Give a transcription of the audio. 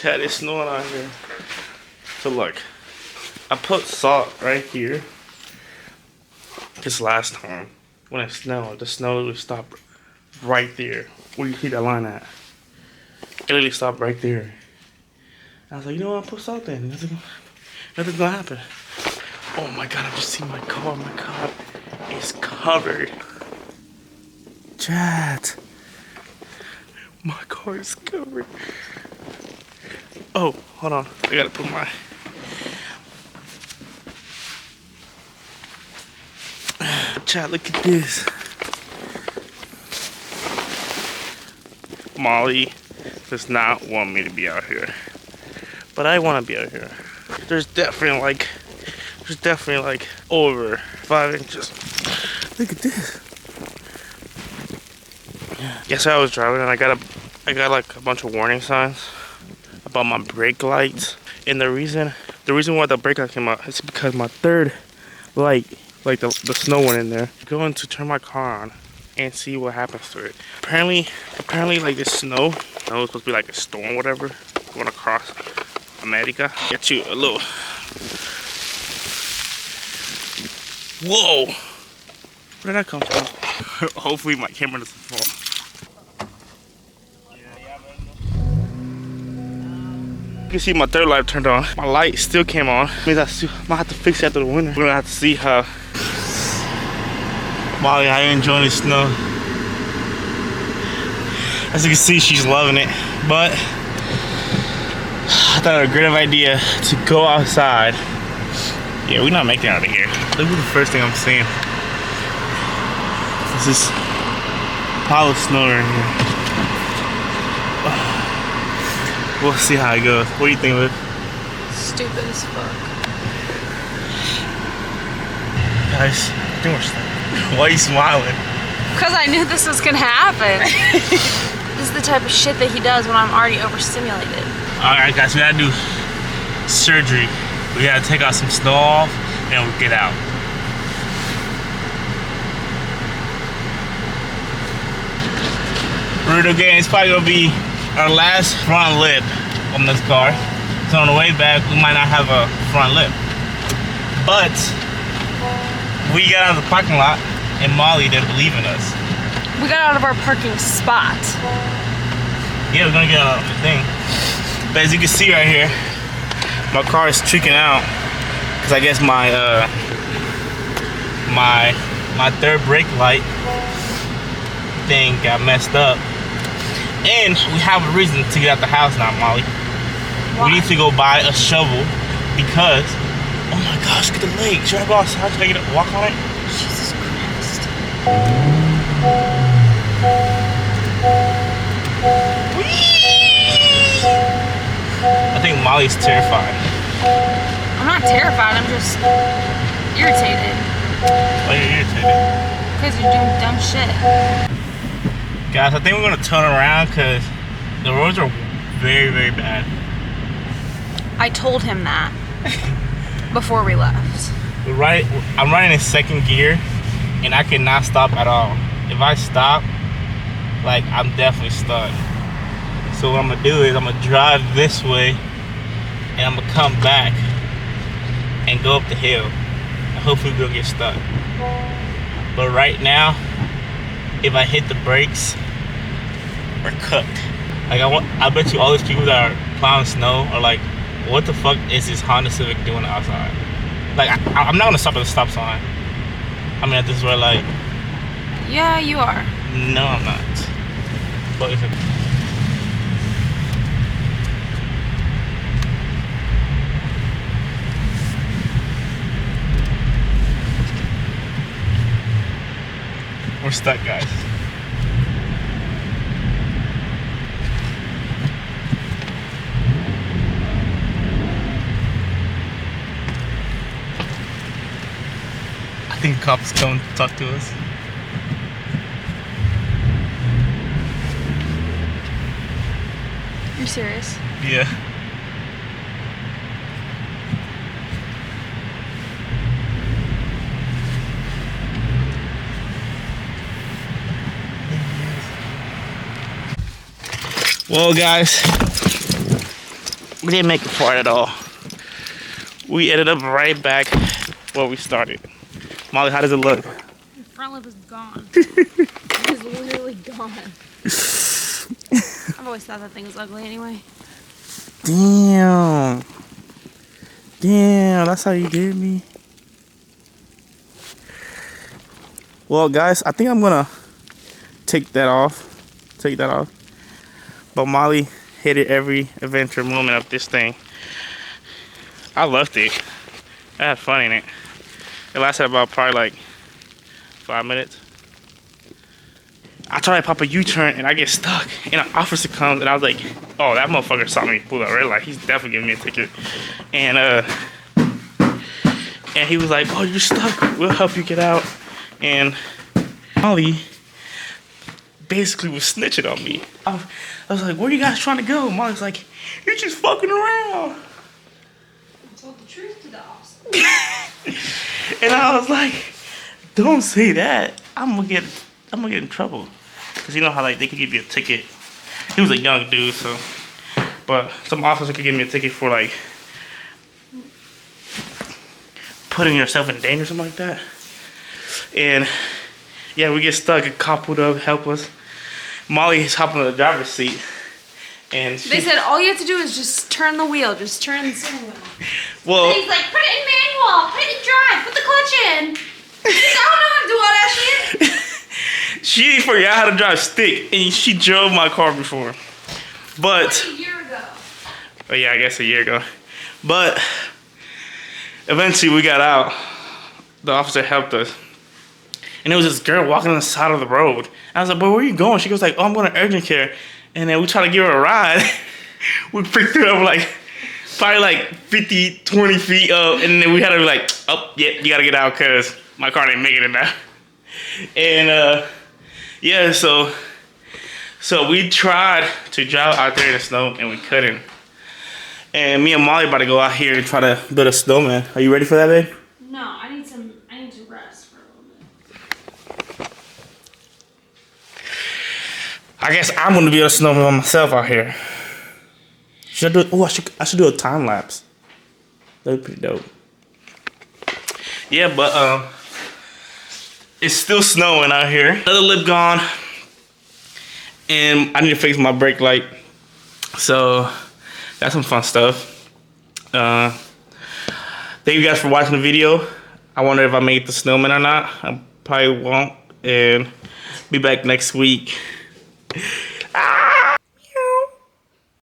Chad, it's snowing out here. So look, I put salt right here. This last time when it snowed, the snow would stop right there. Where you see that line at? It literally stopped right there. I was like, you know what? I'll put salt in. Nothing's gonna happen. Oh my god! I just see my car. My car is covered. Chad, my car is covered. Oh, hold on. I gotta put my. Chad, look at this. Molly does not want me to be out here, but I want to be out here. There's definitely like over 5 inches. Look at this. Yesterday I was driving and I got like a bunch of warning signs about my brake lights, and the reason why the brake light came out is because my third light, like the snow went in there. I'm going to turn my car on and see what happens to it. Apparently like this snow is supposed to be like a storm, whatever, going across America. Get you a little. Whoa! Where did that come from? Hopefully my camera doesn't fall. You can see my third light turned on. My light still came on. Means I might have to fix it after the winter. We're gonna have to see how. Molly, how you enjoying the snow? As you can see, she's loving it. But I thought it was a great idea to go outside. Yeah, we're not making it out of here. Look at the first thing I'm seeing. This is pile of snow right here. We'll see how it goes. What do you think, Liv? Stupid as fuck. Guys, I think we're stuck. Why are you smiling? Because I knew this was gonna happen. This is the type of shit that he does when I'm already overstimulated. Alright guys, we gotta do surgery. We gotta take out some snow off and we'll get out. Burrito gang, it's probably gonna be our last front lip on this car. So on the way back, we might not have a front lip. But we got out of the parking lot and Molly didn't believe in us. We got out of our parking spot. Yeah, we're gonna get out of the thing. But as you can see right here, my car is tweaking out because I guess my my third brake light thing got messed up. And we have a reason to get out the house now, Molly. Why? We need to go buy a shovel because, oh my gosh, look at the lake. Should I go outside? Should I get a walk on it? Jesus Christ. I think Molly's terrified. I'm not terrified, I'm just irritated. Why are you irritated? Because you're doing dumb shit. Guys, I think we're gonna turn around because the roads are very, very bad. I told him that before we left. I'm running in second gear and I cannot stop at all. If I stop, like I'm definitely stuck. So what I'm gonna do is I'm gonna drive this way and I'm gonna come back and go up the hill. And hopefully we'll get stuck. But right now, if I hit the brakes, we're cooked. Like I bet you all these people that are plowing snow are like, what the fuck is this Honda Civic doing outside? Like I'm not gonna stop at the stop sign. I mean at this red light. Yeah, you are. No, I'm not. But it's we're stuck, guys. I think the cops come to talk to us. You're serious? Yeah. Well, guys, We didn't make it far at all. We ended up right back where we started. Molly, how does it look? The front lip is gone. It is literally gone. I've always thought that thing was ugly anyway. Damn. Damn, that's how you did me. Well, guys, I think I'm gonna take that off. But Molly hated every adventure moment of this thing. I loved it. I had fun in it. It lasted about probably like 5 minutes. I try to pop a U-turn and I get stuck. And an officer comes and I was like, oh, that motherfucker saw me pull a red light. He's definitely giving me a ticket. And he was like, oh, you're stuck. We'll help you get out. And Molly basically was snitching on me. I was like, where are you guys trying to go? Molly's like, you're just fucking around. I told the truth to the officer. And I was like, don't say that. I'm gonna get in trouble. Cause you know how like they could give you a ticket. He was a young dude, so. But some officer could give me a ticket for like putting yourself in danger or something like that. And yeah, we get stuck. A cop would help us. Molly's hopping on the driver's seat. And they said all you have to do is just turn the wheel. Just turn the steering wheel. Well, and he's like, put it in manual. Put it in drive. Put the clutch in. I don't know how to do all that shit. She forgot how to drive stick. And she drove my car before. But a year ago. Oh yeah, I guess a year ago. But eventually we got out. The officer helped us. And there was this girl walking on the side of the road. I was like, but where are you going? She goes like, oh, I'm going to urgent care. And then we tried to give her a ride. We picked her up like, probably like 50, 20 feet up. And then we had to be like, oh, yeah, you got to get out because my car didn't make it in there. And yeah, so we tried to drive out there in the snow and we couldn't. And me and Molly about to go out here and try to build a snowman. Are you ready for that, babe? No, I need to rest for a little bit. I guess I'm gonna build a snowman by myself out here. Should I do? Oh, I should do a time lapse. That'd be pretty dope. Yeah, but it's still snowing out here. Another lip gone, and I need to fix my brake light. So that's some fun stuff. Thank you guys for watching the video. I wonder if I made the snowman or not. I probably won't, and be back next week.